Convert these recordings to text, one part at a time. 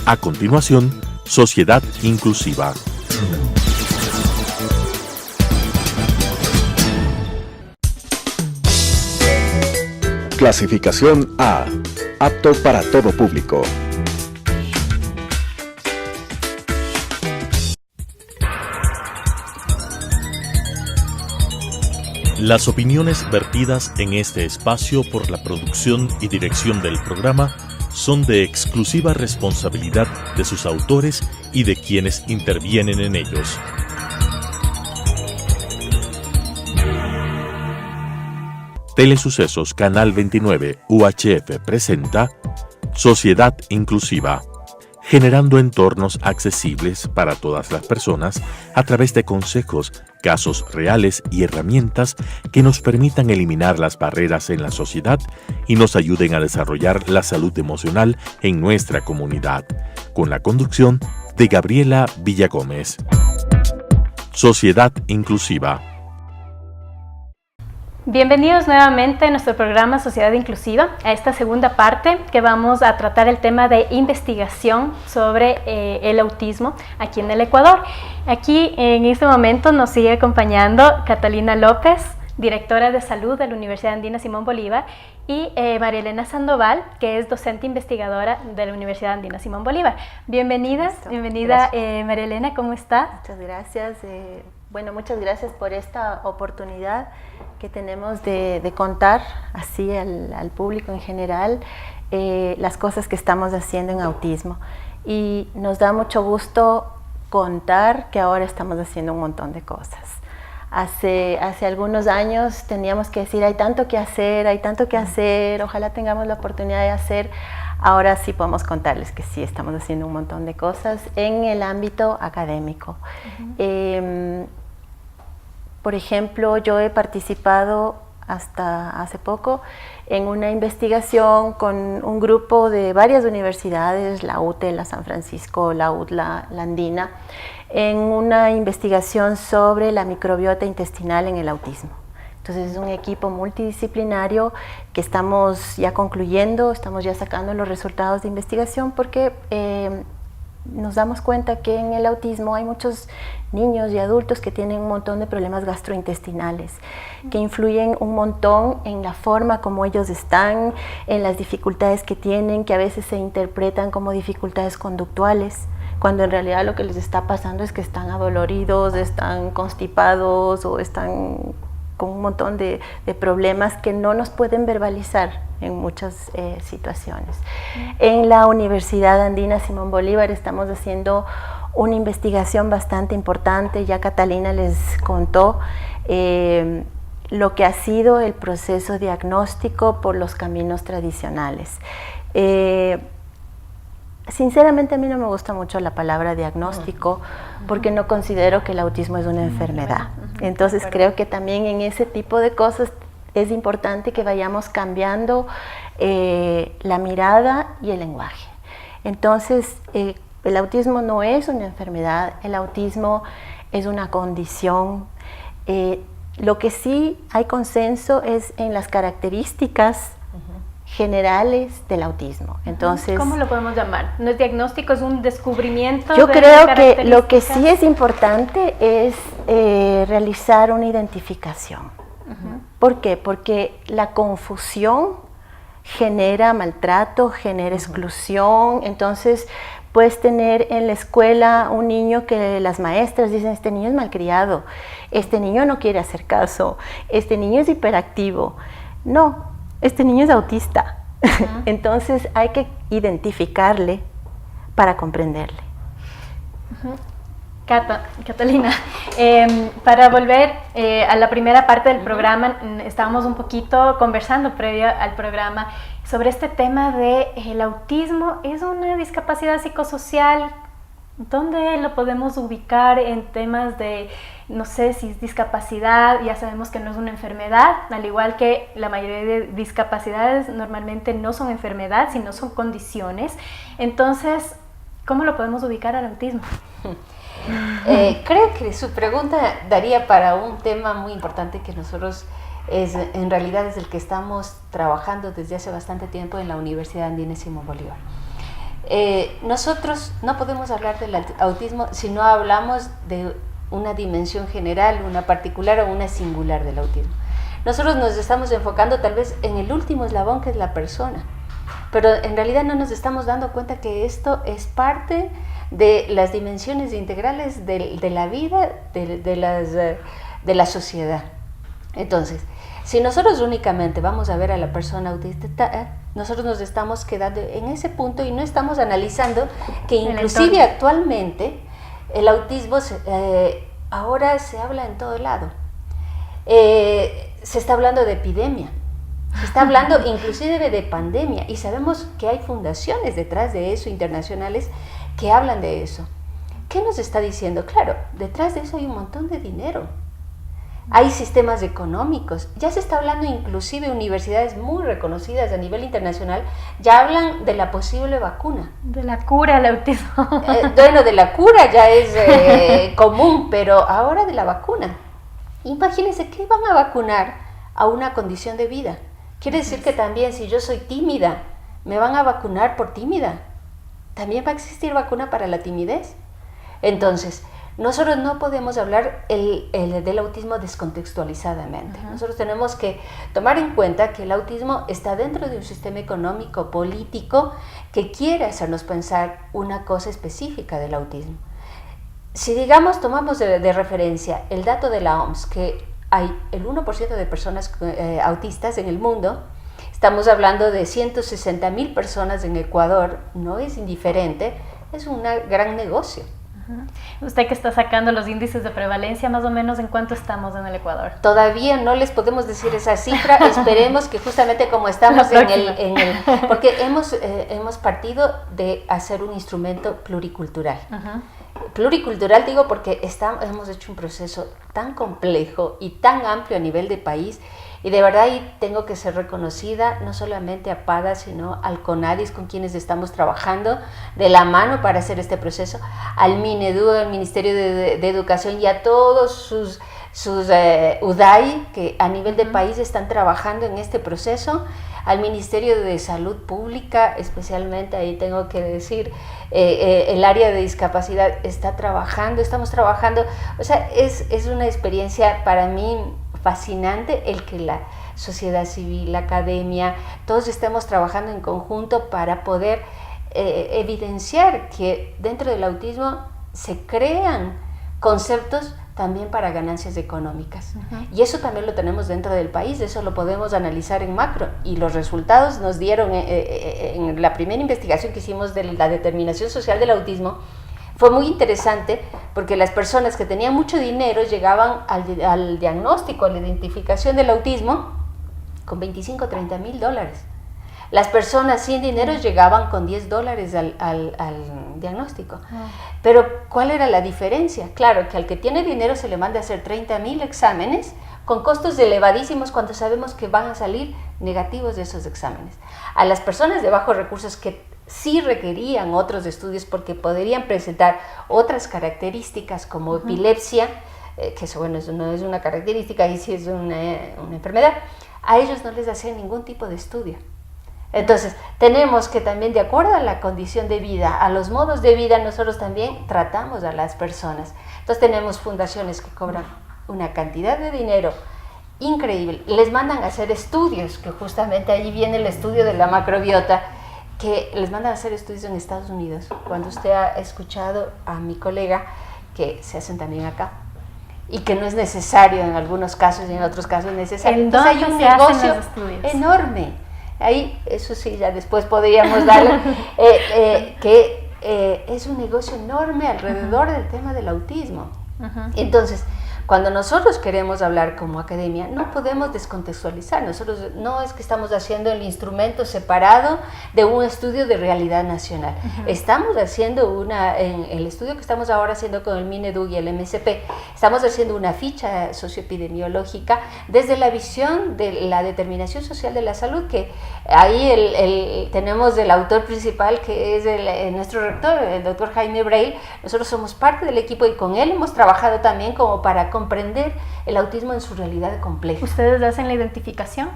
A continuación, Sociedad Inclusiva. Clasificación A. Apto para todo público. Las opiniones vertidas en este espacio por la producción y dirección del programa son de exclusiva responsabilidad de sus autores y de quienes intervienen en ellos. Telesucesos Canal 29 UHF presenta Sociedad Inclusiva, generando entornos accesibles para todas las personas a través de consejos, casos reales y herramientas que nos permitan eliminar las barreras en la sociedad y nos ayuden a desarrollar la salud emocional en nuestra comunidad, con la conducción de Gabriela Villagómez. Sociedad Inclusiva. Bienvenidos nuevamente a nuestro programa Sociedad Inclusiva, a esta segunda parte que vamos a tratar el tema de investigación sobre el autismo aquí en el Ecuador. Aquí en este momento nos sigue acompañando Catalina López, directora de salud de la Universidad Andina Simón Bolívar, y María Elena Sandoval, que es docente investigadora de la Universidad Andina Simón Bolívar. Bienvenida María Elena, ¿cómo está? Muchas gracias. Muchas gracias por esta oportunidad que tenemos de contar así al público en general las cosas que estamos haciendo en autismo. Y nos da mucho gusto contar que ahora estamos haciendo un montón de cosas. Hace algunos años teníamos que decir, hay tanto que hacer, ojalá tengamos la oportunidad de hacer. Ahora sí podemos contarles que sí estamos haciendo un montón de cosas en el ámbito académico. Por ejemplo, yo he participado hasta hace poco en una investigación con un grupo de varias universidades, la UTE, la San Francisco, la UTLA, la Andina, en una investigación sobre la microbiota intestinal en el autismo. Entonces es un equipo multidisciplinario que estamos ya concluyendo, estamos ya sacando los resultados de investigación porque nos damos cuenta que en el autismo hay muchos niños y adultos que tienen un montón de problemas gastrointestinales que influyen un montón en la forma como ellos están, en las dificultades que tienen, que a veces se interpretan como dificultades conductuales, cuando en realidad lo que les está pasando es que están adoloridos, están constipados o están con un montón de problemas que no nos pueden verbalizar en muchas situaciones. En la Universidad Andina Simón Bolívar estamos haciendo una investigación bastante importante, ya Catalina les contó lo que ha sido el proceso diagnóstico por los caminos tradicionales. Sinceramente a mí no me gusta mucho la palabra diagnóstico porque no considero que el autismo es una enfermedad. Entonces creo que también en ese tipo de cosas es importante que vayamos cambiando la mirada y el lenguaje. Entonces el autismo no es una enfermedad, el autismo es una condición. Lo que sí hay consenso es en las características generales del autismo. Entonces, ¿cómo lo podemos llamar? ¿No es diagnóstico, es un descubrimiento? Yo creo que lo que sí es importante es realizar una identificación. ¿Por qué? Porque la confusión genera maltrato, genera exclusión. Entonces puedes tener en la escuela un niño que las maestras dicen, este niño es malcriado, este niño no quiere hacer caso, este niño es hiperactivo. No, este niño es autista. Entonces hay que identificarle para comprenderle. Catalina, para volver a la primera parte del programa, estábamos un poquito conversando previo al programa sobre este tema de el autismo. ¿Es una discapacidad psicosocial? ¿Dónde lo podemos ubicar en temas de, no sé si es discapacidad? Ya sabemos que no es una enfermedad, al igual que la mayoría de discapacidades normalmente no son enfermedad, sino son condiciones. Entonces, ¿cómo lo podemos ubicar al autismo? Creo que su pregunta daría para un tema muy importante que nosotros en realidad es el que estamos trabajando desde hace bastante tiempo en la Universidad Andina Simón Bolívar. nosotros no podemos hablar del autismo si no hablamos de una dimensión general, una particular o una singular del autismo. Nosotros nos estamos enfocando tal vez en el último eslabón, que es la persona, pero en realidad no nos estamos dando cuenta que esto es parte de las dimensiones integrales de la vida, de la sociedad. Entonces, si nosotros únicamente vamos a ver a la persona autista, nosotros nos estamos quedando en ese punto y no estamos analizando que inclusive actualmente el autismo ahora se habla en todo lado. Se está hablando de epidemia, se está hablando inclusive de pandemia, y sabemos que hay fundaciones detrás de eso, internacionales, que hablan de eso. ¿Qué nos está diciendo? Claro, detrás de eso hay un montón de dinero. Hay sistemas económicos, ya se está hablando, inclusive universidades muy reconocidas a nivel internacional ya hablan de la posible vacuna. De la cura al autismo. Bueno, de la cura ya es común, pero ahora de la vacuna. Imagínense que van a vacunar a una condición de vida. Quiere decir que también, si yo soy tímida, me van a vacunar por tímida. También va a existir vacuna para la timidez. Entonces, nosotros no podemos hablar del autismo descontextualizadamente. Nosotros tenemos que tomar en cuenta que el autismo está dentro de un sistema económico, político, que quiere hacernos pensar una cosa específica del autismo. Si, digamos, tomamos de referencia el dato de la OMS, que hay el 1% de personas autistas en el mundo, estamos hablando de 160,000 personas en Ecuador, no es indiferente, es un gran negocio. Usted que está sacando los índices de prevalencia, más o menos, ¿en cuánto estamos en el Ecuador? Todavía no les podemos decir esa cifra, esperemos que justamente como estamos porque hemos partido de hacer un instrumento pluricultural. Pluricultural digo porque hemos hecho un proceso tan complejo y tan amplio a nivel de país, y de verdad ahí tengo que ser reconocida no solamente a PADA, sino al CONADIS, con quienes estamos trabajando de la mano para hacer este proceso, al MINEDU, al Ministerio de Educación, y a todos sus UDAI que a nivel de país están trabajando en este proceso, al Ministerio de Salud Pública, especialmente ahí tengo que decir, el área de discapacidad está trabajando, estamos trabajando, o sea, es una experiencia para mí fascinante el que la sociedad civil, la academia, todos estemos trabajando en conjunto para poder evidenciar que dentro del autismo se crean conceptos también para ganancias económicas. Y eso también lo tenemos dentro del país, eso lo podemos analizar en macro, y los resultados nos dieron en la primera investigación que hicimos de la determinación social del autismo. Fue muy interesante porque las personas que tenían mucho dinero llegaban al diagnóstico, a la identificación del autismo con 25 o 30 mil dólares. Las personas sin dinero llegaban con $10 al diagnóstico. Pero ¿cuál era la diferencia? Claro, que al que tiene dinero se le manda a hacer 30,000 exámenes con costos elevadísimos cuando sabemos que van a salir negativos de esos exámenes. A las personas de bajos recursos que sí requerían otros estudios porque podrían presentar otras características como epilepsia, que eso, bueno, eso no es una característica, y sí es una enfermedad, a ellos no les hacían ningún tipo de estudio. Entonces, tenemos que también, de acuerdo a la condición de vida, a los modos de vida, nosotros también tratamos a las personas. Entonces, tenemos fundaciones que cobran una cantidad de dinero increíble, les mandan a hacer estudios, que justamente ahí viene el estudio de la macrobiota, que les mandan a hacer estudios en Estados Unidos. Cuando usted ha escuchado a mi colega que se hacen también acá, y que no es necesario en algunos casos y en otros casos es necesario. Entonces hay un negocio enorme. Ahí, eso sí, ya después podríamos darle, que es un negocio enorme alrededor del tema del autismo. Entonces, cuando nosotros queremos hablar como academia, no podemos descontextualizar. Nosotros no es que estamos haciendo el instrumento separado de un estudio de realidad nacional. Estamos haciendo en el estudio que estamos ahora haciendo con el MINEDU y el MSP, estamos haciendo una ficha socioepidemiológica desde la visión de la determinación social de la salud, que ahí tenemos el autor principal, que es nuestro rector, el doctor Jaime Braille. Nosotros somos parte del equipo y con él hemos trabajado también como para comprender el autismo en su realidad compleja. ¿Ustedes hacen la identificación?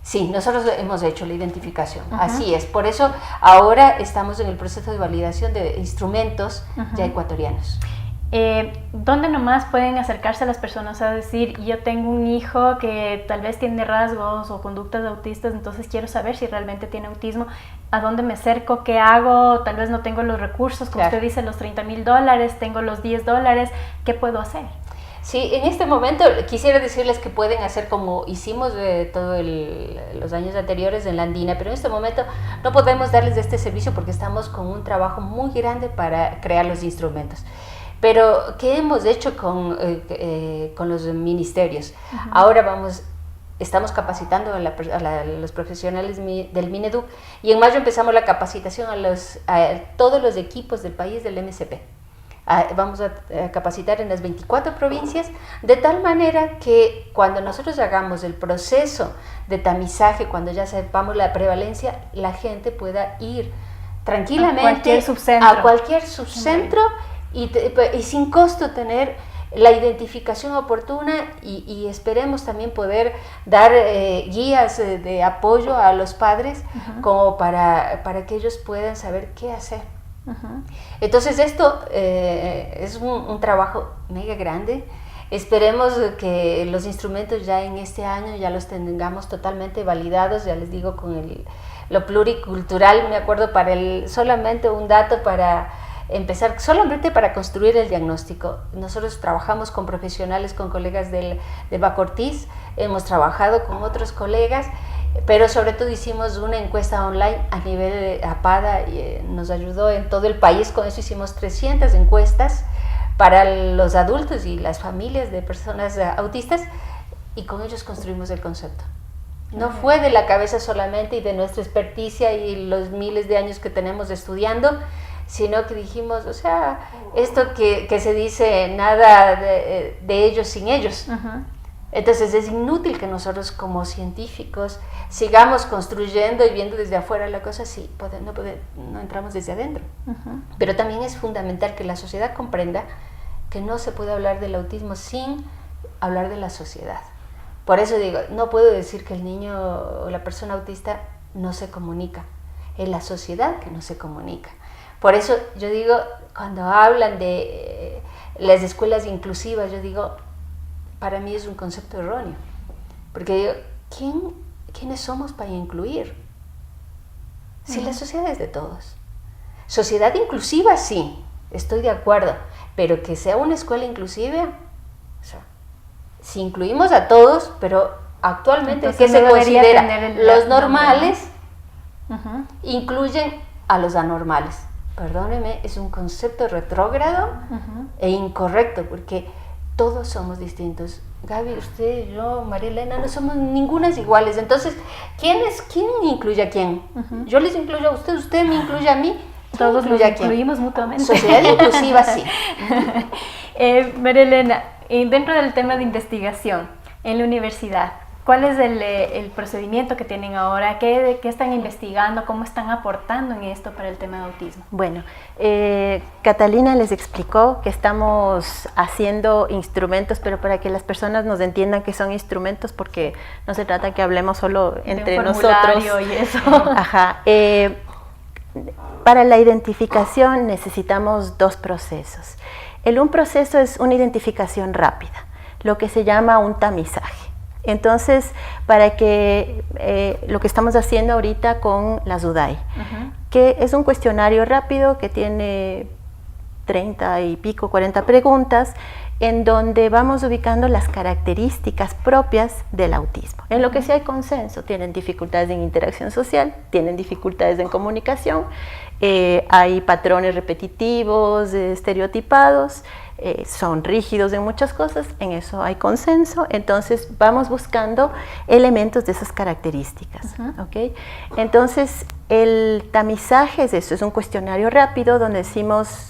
Sí, nosotros hemos hecho la identificación, así es. Por eso ahora estamos en el proceso de validación de instrumentos ya ecuatorianos. ¿Dónde nomás pueden acercarse a las personas a decir, yo tengo un hijo que tal vez tiene rasgos o conductas autistas, entonces quiero saber si realmente tiene autismo? ¿A dónde me acerco? ¿Qué hago? Tal vez no tengo los recursos, como usted dice, los $30,000, tengo los $10, ¿qué puedo hacer? Sí, en este momento quisiera decirles que pueden hacer como hicimos todos los años anteriores en la Andina, pero en este momento no podemos darles este servicio porque estamos con un trabajo muy grande para crear los instrumentos. Pero, ¿qué hemos hecho con los ministerios? Ahora estamos capacitando a los profesionales del Mineduc, y en mayo empezamos la capacitación a todos los equipos del país del MCP. Vamos a capacitar en las 24 provincias, de tal manera que cuando nosotros hagamos el proceso de tamizaje, cuando ya sepamos la prevalencia, la gente pueda ir tranquilamente a cualquier subcentro y sin costo tener la identificación oportuna, y esperemos también poder dar guías de apoyo a los padres como para que ellos puedan saber qué hacer. Entonces esto es un trabajo mega grande. Esperemos que los instrumentos ya en este año ya los tengamos totalmente validados, ya les digo, con lo pluricultural. Me acuerdo solamente un dato para empezar, solamente para construir el diagnóstico. Nosotros trabajamos con profesionales, con colegas del Bacortiz, hemos trabajado con otros colegas, pero sobre todo hicimos una encuesta online a nivel APADA, y nos ayudó en todo el país. Con eso hicimos 300 encuestas para los adultos y las familias de personas autistas, y con ellos construimos el concepto. No fue de la cabeza solamente y de nuestra experticia y los miles de años que tenemos estudiando, sino que dijimos, o sea, esto que se dice, nada de ellos sin ellos. Entonces es inútil que nosotros como científicos sigamos construyendo y viendo desde afuera la cosa, si no entramos desde adentro. Pero también es fundamental que la sociedad comprenda que no se puede hablar del autismo sin hablar de la sociedad. Por eso digo, no puedo decir que el niño o la persona autista no se comunica, es la sociedad que no se comunica. Por eso yo digo, cuando hablan de las escuelas inclusivas, yo digo, para mí es un concepto erróneo, porque digo, ¿quiénes somos para incluir? Si la sociedad es de todos. Sociedad inclusiva, sí, estoy de acuerdo, pero que sea una escuela inclusiva, o sea, si incluimos a todos, pero actualmente, ¿qué se considera? Los normales incluyen a los anormales. Perdóneme, es un concepto retrógrado e incorrecto, porque todos somos distintos. Gaby, usted, yo, María Elena, no somos ningunas iguales. Entonces, ¿quién incluye a quién? Yo les incluyo a usted, usted me incluye a mí. Todos nos incluimos mutuamente. Sociedad inclusiva, sí. María Elena, dentro del tema de investigación en la universidad, ¿cuál es el procedimiento que tienen ahora? ¿Qué están investigando? ¿Cómo están aportando en esto para el tema de autismo? Bueno, Catalina les explicó que estamos haciendo instrumentos, pero para que las personas nos entiendan que son instrumentos, porque no se trata que hablemos solo entre nosotros. Y eso. Ajá. Para la identificación necesitamos dos procesos. Un proceso es una identificación rápida, lo que se llama un tamizaje. Entonces, para que lo que estamos haciendo ahorita con la SUDAI, que es un cuestionario rápido que tiene 30 y pico, 40 preguntas, en donde vamos ubicando las características propias del autismo. En lo que sí hay consenso, tienen dificultades en interacción social, tienen dificultades en comunicación, hay patrones repetitivos, estereotipados, son rígidos en muchas cosas, en eso hay consenso. Entonces vamos buscando elementos de esas características. ¿Okay? Entonces el tamizaje es eso, es un cuestionario rápido donde decimos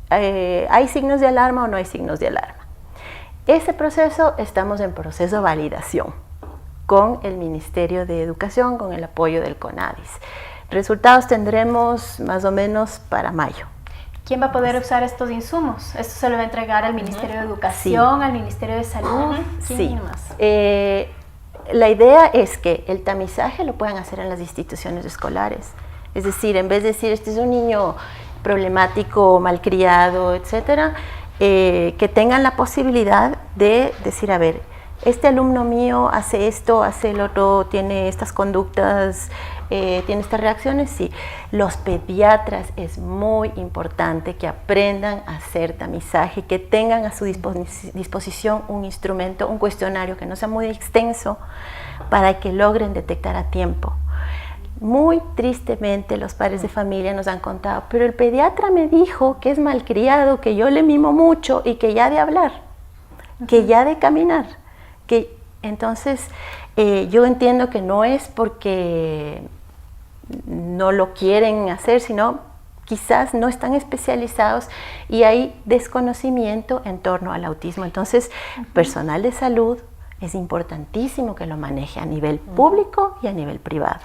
¿hay signos de alarma o no hay signos de alarma? Ese proceso, estamos en proceso de validación con el Ministerio de Educación, con el apoyo del CONADIS. Resultados tendremos más o menos para mayo. ¿Quién va a poder usar estos insumos? ¿Esto se lo va a entregar al Ministerio de Educación, al Ministerio de Salud? ¿Quién más? la idea es que el tamizaje lo puedan hacer en las instituciones escolares. Es decir, en vez de decir, este es un niño problemático, malcriado, etcétera, que tengan la posibilidad de decir, a ver, este alumno mío hace esto, hace el otro, tiene estas conductas, tiene estas reacciones. Sí, los pediatras es muy importante que aprendan a hacer tamizaje, que tengan a su disposición un instrumento, un cuestionario que no sea muy extenso para que logren detectar a tiempo. Muy tristemente los padres de familia nos han contado, pero el pediatra me dijo que es malcriado, que yo le mimo mucho y que ya de hablar, que ya de caminar. Entonces, yo entiendo que no es porque no lo quieren hacer, sino quizás no están especializados y hay desconocimiento en torno al autismo. Entonces, personal de salud es importantísimo que lo maneje a nivel público y a nivel privado.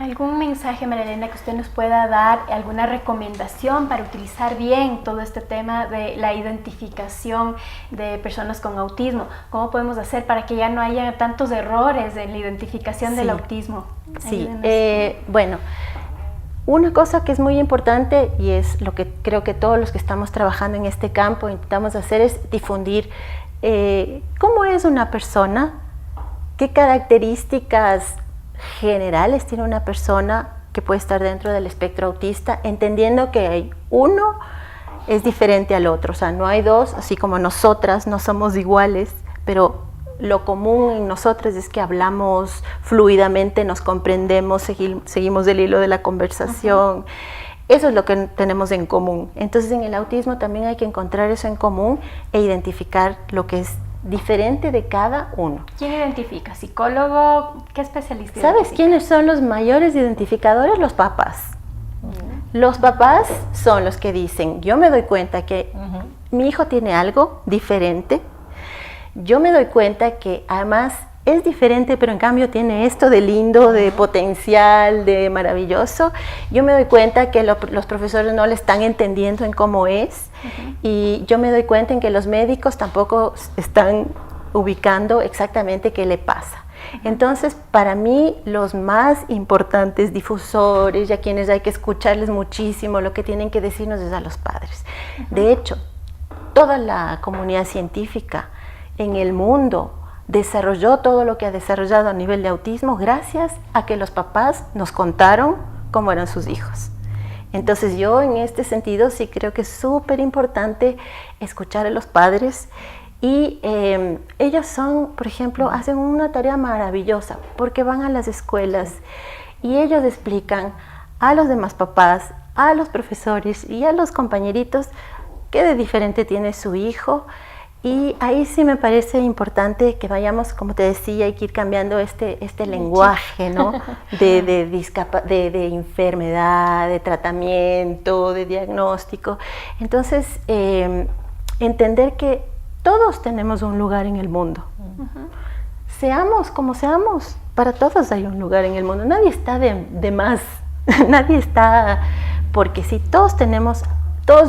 ¿Algún mensaje, María Elena, que usted nos pueda dar, alguna recomendación para utilizar bien todo este tema de la identificación de personas con autismo? ¿Cómo podemos hacer para que ya no haya tantos errores en la identificación del autismo? Sí, bueno, una cosa que es muy importante y es lo que creo que todos los que estamos trabajando en este campo intentamos hacer es difundir cómo es una persona, qué características generales tiene una persona que puede estar dentro del espectro autista, entendiendo que hay uno es diferente al otro, o sea, no hay dos, así como nosotras no somos iguales, pero lo común en nosotras es que hablamos fluidamente, nos comprendemos, seguimos el hilo de la conversación. Eso es lo que tenemos en común. Entonces, en el autismo también hay que encontrar eso en común e identificar lo que es diferente de cada uno. ¿Quién identifica? ¿Psicólogo? ¿Qué especialista? ¿Sabes quiénes son los mayores identificadores? Los papás. Los papás son los que dicen, yo me doy cuenta que mi hijo tiene algo diferente, yo me doy cuenta que además es diferente, pero en cambio tiene esto de lindo, de potencial, de maravilloso. Yo me doy cuenta que los profesores no le están entendiendo en cómo es, y yo me doy cuenta en que los médicos tampoco están ubicando exactamente qué le pasa. Entonces, para mí, los más importantes difusores y a quienes hay que escucharles muchísimo, lo que tienen que decirnos es a los padres. De hecho, toda la comunidad científica en el mundo desarrolló todo lo que ha desarrollado a nivel de autismo gracias a que los papás nos contaron cómo eran sus hijos. Entonces yo en este sentido sí creo que es súper importante escuchar a los padres y ellos son, por ejemplo, hacen una tarea maravillosa porque van a las escuelas y ellos explican a los demás papás, a los profesores y a los compañeritos qué de diferente tiene su hijo. Y ahí sí me parece importante que vayamos, como te decía, hay que ir cambiando este lenguaje, ¿no? de enfermedad, de tratamiento, de diagnóstico. Entonces, entender que todos tenemos un lugar en el mundo. Seamos como seamos, para todos hay un lugar en el mundo. Nadie está de más, nadie está, porque si todos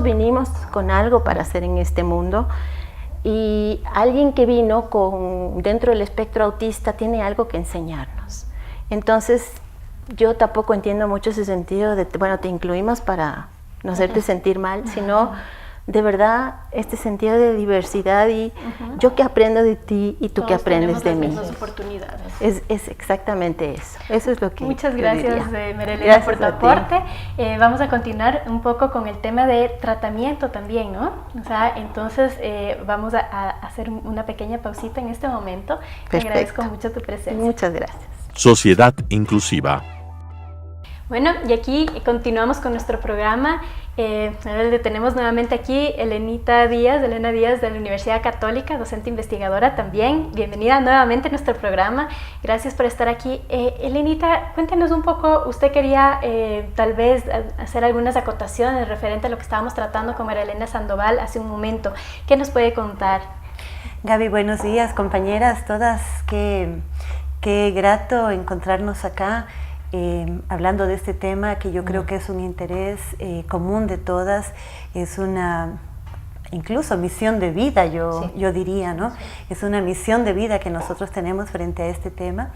vinimos con algo para hacer en este mundo. Y alguien que vino dentro del espectro autista tiene algo que enseñarnos. Entonces, yo tampoco entiendo mucho ese sentido de, bueno, te incluimos para no hacerte sentir mal, sino de verdad este sentido de diversidad y yo que aprendo de ti y tú que aprendes de mí. Todos tenemos las mismas oportunidades. Es exactamente eso. Eso es lo que Muchas gracias, María Elena, por tu aporte. Vamos a continuar un poco con el tema de tratamiento también, ¿no? O sea, entonces vamos a hacer una pequeña pausita en este momento. Te agradezco mucho tu presencia. Muchas gracias. Sociedad Inclusiva. Bueno, y aquí continuamos con nuestro programa. Tenemos nuevamente aquí Elena Díaz de la Universidad Católica, docente investigadora también. Bienvenida nuevamente a nuestro programa. Gracias por estar aquí. Elenita, cuéntenos un poco, usted quería tal vez hacer algunas acotaciones referente a lo que estábamos tratando con María Elena Sandoval hace un momento. ¿Qué nos puede contar? Gaby, buenos días, compañeras todas. Qué grato encontrarnos acá. Hablando de este tema que yo creo que es un interés común de todas, es una incluso misión de vida, yo diría, ¿no? Es una misión de vida que nosotros tenemos frente a este tema.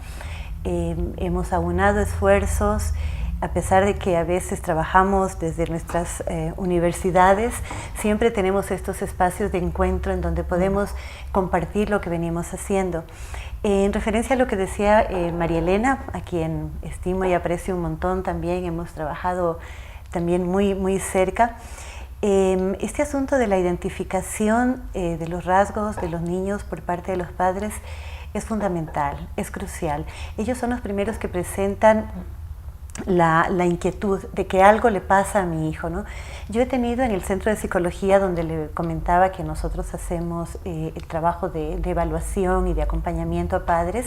Hemos aunado esfuerzos, a pesar de que a veces trabajamos desde nuestras universidades, siempre tenemos estos espacios de encuentro en donde podemos compartir lo que venimos haciendo. En referencia a lo que decía María Elena, a quien estimo y aprecio un montón también, hemos trabajado también muy cerca. Este asunto de la identificación de los rasgos de los niños por parte de los padres es fundamental, es crucial. Ellos son los primeros que presentan la inquietud de que algo le pasa a mi hijo, ¿no? Yo he tenido en el centro de psicología, donde le comentaba que nosotros hacemos el trabajo de evaluación y de acompañamiento a padres,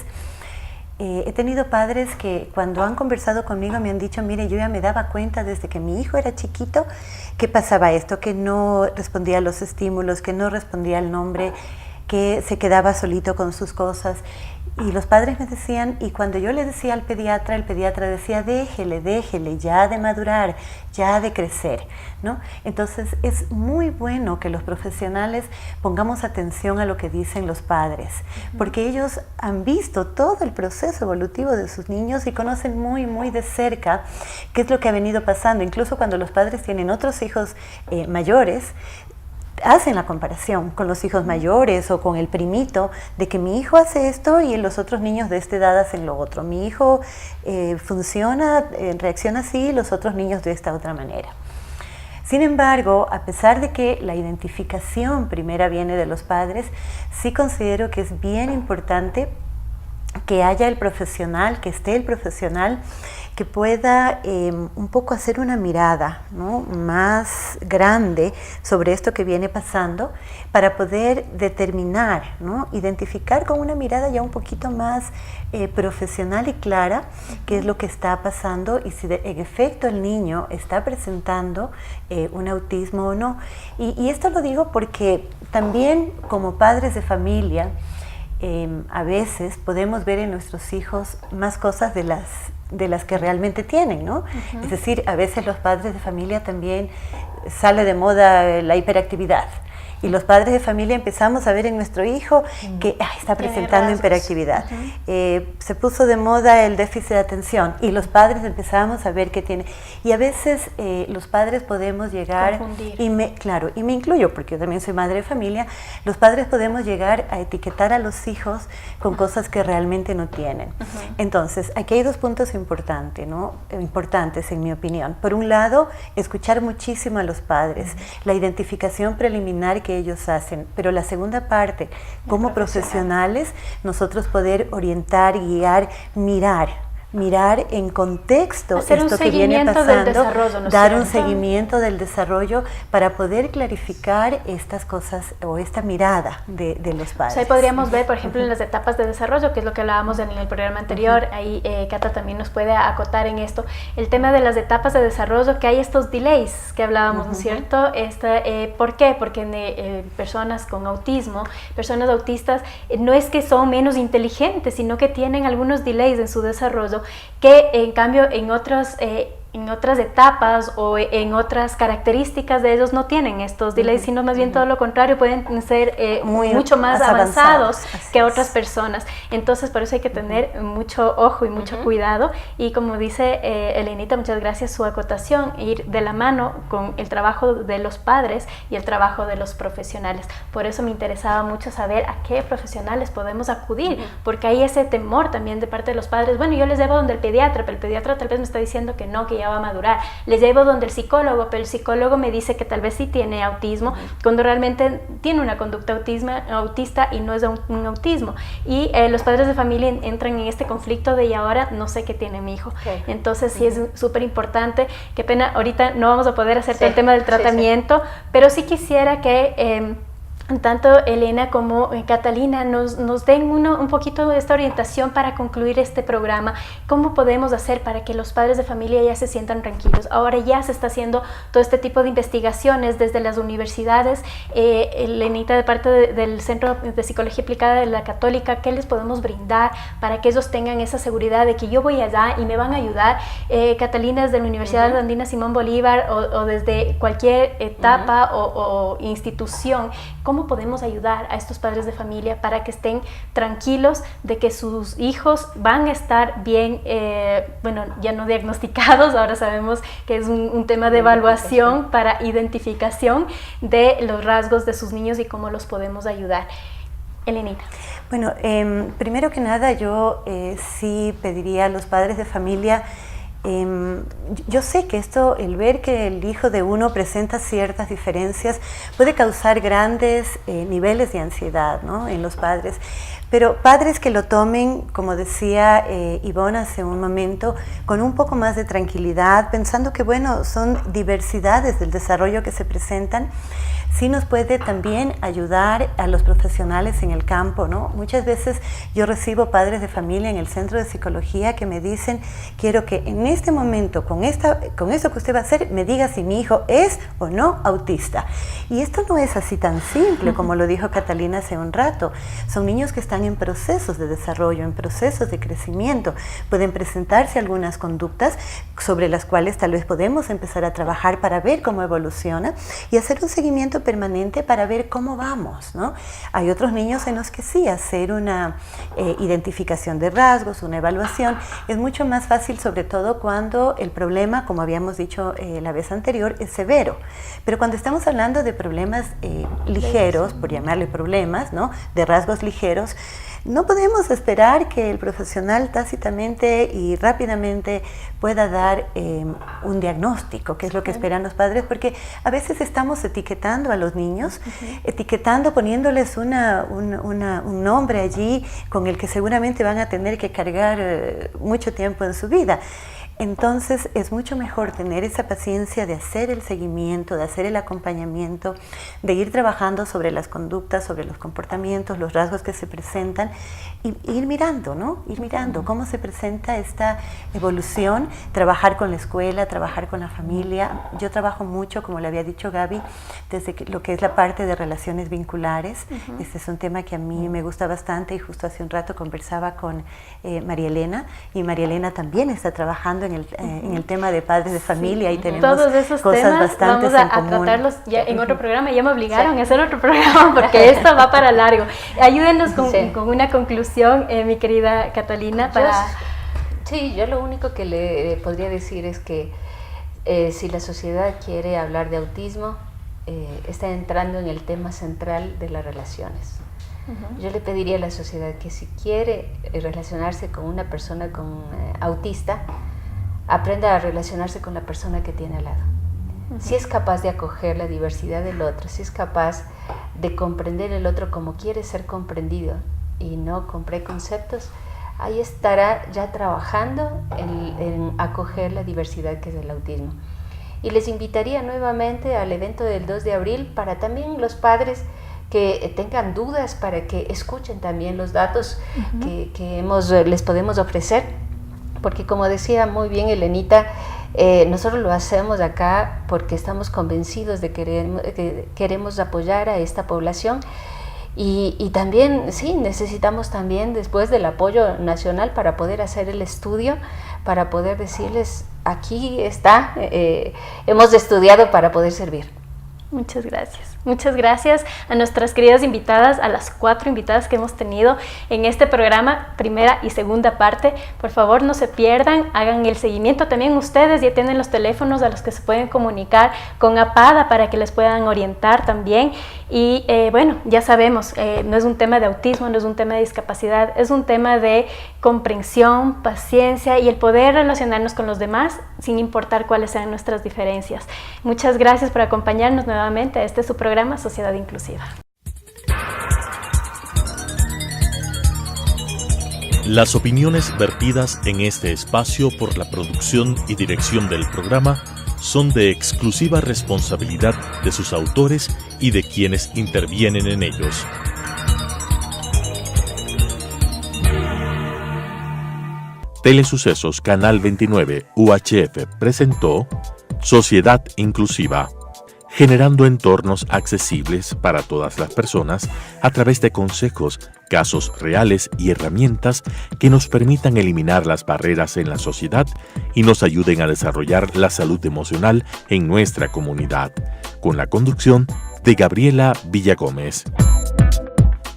he tenido padres que cuando han conversado conmigo me han dicho, mire, yo ya me daba cuenta desde que mi hijo era chiquito que pasaba esto, que no respondía a los estímulos, que no respondía al nombre, que se quedaba solito con sus cosas. Y los padres me decían, y cuando yo le decía al pediatra, el pediatra decía, déjele, ya ha de madurar, ya ha de crecer, ¿no? Entonces es muy bueno que los profesionales pongamos atención a lo que dicen los padres, porque ellos han visto todo el proceso evolutivo de sus niños y conocen muy de cerca qué es lo que ha venido pasando. Incluso cuando los padres tienen otros hijos mayores, hacen la comparación con los hijos mayores o con el primito de que mi hijo hace esto y los otros niños de esta edad hacen lo otro. Mi hijo funciona, reacciona así, los otros niños de esta otra manera. Sin embargo, a pesar de que la identificación primera viene de los padres, sí considero que es bien importante que haya el profesional, que esté el profesional, que pueda un poco hacer una mirada, ¿no?, más grande sobre esto que viene pasando para poder determinar, ¿no?, identificar con una mirada ya un poquito más profesional y clara qué es lo que está pasando y si en efecto el niño está presentando un autismo o no. Y esto lo digo porque también como padres de familia, a veces podemos ver en nuestros hijos más cosas de las que realmente tienen, ¿no? Es decir, a veces los padres de familia también sale de moda la hiperactividad. Y los padres de familia empezamos a ver en nuestro hijo que está presentando hiperactividad. Se puso de moda el déficit de atención y los padres empezamos a ver que tiene. Y a veces los padres podemos llegar, y me incluyo porque yo también soy madre de familia, los padres podemos llegar a etiquetar a los hijos con cosas que realmente no tienen. Entonces, aquí hay dos puntos importantes, ¿no? Importantes en mi opinión. Por un lado, escuchar muchísimo a los padres, la identificación preliminar que ellos hacen, pero la segunda parte, como profesionales, nosotros poder orientar, guiar, mirar en contexto esto que viene pasando, dar un seguimiento del desarrollo para poder clarificar estas cosas o esta mirada de los padres. O sea, ahí podríamos ver, por ejemplo, en las etapas de desarrollo, que es lo que hablábamos en el programa anterior, ahí Cata también nos puede acotar en esto, el tema de las etapas de desarrollo, que hay estos delays que hablábamos, ¿no es cierto? ¿Por qué? Porque personas con autismo, personas autistas, no es que son menos inteligentes, sino que tienen algunos delays en su desarrollo que en cambio en otras etapas o en otras características de ellos no tienen estos delays, sino más bien todo lo contrario, pueden ser mucho más avanzados que otras personas. Entonces, por eso hay que tener mucho ojo y mucho cuidado. Y como dice Elenita, muchas gracias, su acotación, ir de la mano con el trabajo de los padres y el trabajo de los profesionales. Por eso me interesaba mucho saber a qué profesionales podemos acudir, porque hay ese temor también de parte de los padres. Bueno, yo les llevo donde el pediatra, pero el pediatra tal vez me está diciendo que no, que ya va a madurar. Les llevo donde el psicólogo, pero el psicólogo me dice que tal vez sí tiene autismo, cuando realmente tiene una conducta autista y no es un autismo. Y los padres de familia entran en este conflicto de, y ahora no sé qué tiene mi hijo. Entonces sí es súper importante. Qué pena, ahorita no vamos a poder hacer todo el tema del tratamiento, pero sí quisiera que tanto Elena como Catalina nos den un poquito de esta orientación para concluir este programa. ¿Cómo podemos hacer para que los padres de familia ya se sientan tranquilos? Ahora ya se está haciendo todo este tipo de investigaciones desde las universidades. Elenita, de parte del Centro de Psicología Aplicada de la Católica, ¿qué les podemos brindar para que ellos tengan esa seguridad de que yo voy allá y me van a ayudar? Catalina, desde la Universidad Andina Simón Bolívar o desde cualquier etapa o institución, ¿cómo podemos ayudar a estos padres de familia para que estén tranquilos de que sus hijos van a estar bien, bueno, ya no diagnosticados, ahora sabemos que es un tema de evaluación para identificación de los rasgos de sus niños y cómo los podemos ayudar? Elenita. Bueno, primero que nada yo sí pediría a los padres de familia. Yo sé que esto, el ver que el hijo de uno presenta ciertas diferencias puede causar grandes niveles de ansiedad, ¿no?, en los padres, pero padres que lo tomen, como decía Ivonne hace un momento, con un poco más de tranquilidad, pensando que bueno, son diversidades del desarrollo que se presentan. Sí nos puede también ayudar a los profesionales en el campo, ¿no? Muchas veces yo recibo padres de familia en el centro de psicología que me dicen, quiero que en este momento, con esto que usted va a hacer, me diga si mi hijo es o no autista. Y esto no es así tan simple como lo dijo Catalina hace un rato. Son niños que están en procesos de desarrollo, en procesos de crecimiento. Pueden presentarse algunas conductas sobre las cuales tal vez podemos empezar a trabajar para ver cómo evoluciona y hacer un seguimiento permanente para ver cómo vamos, ¿no? Hay otros niños en los que sí, hacer una identificación de rasgos, una evaluación, es mucho más fácil, sobre todo cuando el problema, como habíamos dicho la vez anterior, es severo. Pero cuando estamos hablando de problemas ligeros, por llamarle problemas, ¿no?, de rasgos ligeros, no podemos esperar que el profesional tácitamente y rápidamente pueda dar un diagnóstico, que es lo que esperan los padres, porque a veces estamos etiquetando a los niños, etiquetando, poniéndoles un nombre allí con el que seguramente van a tener que cargar mucho tiempo en su vida. Entonces es mucho mejor tener esa paciencia de hacer el seguimiento, de hacer el acompañamiento, de ir trabajando sobre las conductas, sobre los comportamientos, los rasgos que se presentan y ir mirando, ¿no? Ir mirando cómo se presenta esta evolución, trabajar con la escuela, trabajar con la familia. Yo trabajo mucho, como le había dicho Gaby, desde lo que es la parte de relaciones vinculares. Este es un tema que a mí me gusta bastante y justo hace un rato conversaba con María Elena, y María Elena también está trabajando en el tema de padres de familia, y tenemos todos esos cosas temas bastante vamos a tratarlos ya en otro programa. Ya me obligaron a hacer otro programa porque esto va para largo. Ayúdenos con una conclusión, mi querida Catalina. Yo lo único que le podría decir es que si la sociedad quiere hablar de autismo, está entrando en el tema central de las relaciones. Yo le pediría a la sociedad que si quiere relacionarse con una persona con autista, aprenda a relacionarse con la persona que tiene al lado. Si es capaz de acoger la diversidad del otro, si es capaz de comprender el otro como quiere ser comprendido y no con preconceptos, ahí estará ya trabajando en acoger la diversidad que es el autismo. Y les invitaría nuevamente al evento del 2 de abril para también los padres que tengan dudas, para que escuchen también los datos que les podemos ofrecer, porque como decía muy bien Elenita, nosotros lo hacemos acá porque estamos convencidos de que queremos apoyar a esta población, y también sí, necesitamos también después del apoyo nacional para poder hacer el estudio, para poder decirles, aquí está, hemos estudiado para poder servir. Muchas gracias. Muchas gracias a nuestras queridas invitadas, a las 4 invitadas que hemos tenido en este programa, primera y segunda parte. Por favor, no se pierdan, hagan el seguimiento. También ustedes ya tienen los teléfonos a los que se pueden comunicar con APADA para que les puedan orientar también. Y bueno, ya sabemos, no es un tema de autismo, no es un tema de discapacidad, es un tema de comprensión, paciencia y el poder relacionarnos con los demás sin importar cuáles sean nuestras diferencias. Muchas gracias por acompañarnos nuevamente. Este es su programa Sociedad Inclusiva. Las opiniones vertidas en este espacio por la producción y dirección del programa son de exclusiva responsabilidad de sus autores y de quienes intervienen en ellos. Telesucesos Canal 29 UHF presentó Sociedad Inclusiva, generando entornos accesibles para todas las personas a través de consejos, casos reales y herramientas que nos permitan eliminar las barreras en la sociedad y nos ayuden a desarrollar la salud emocional en nuestra comunidad, con la conducción de Gabriela Villagómez.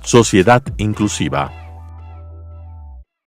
Sociedad Inclusiva.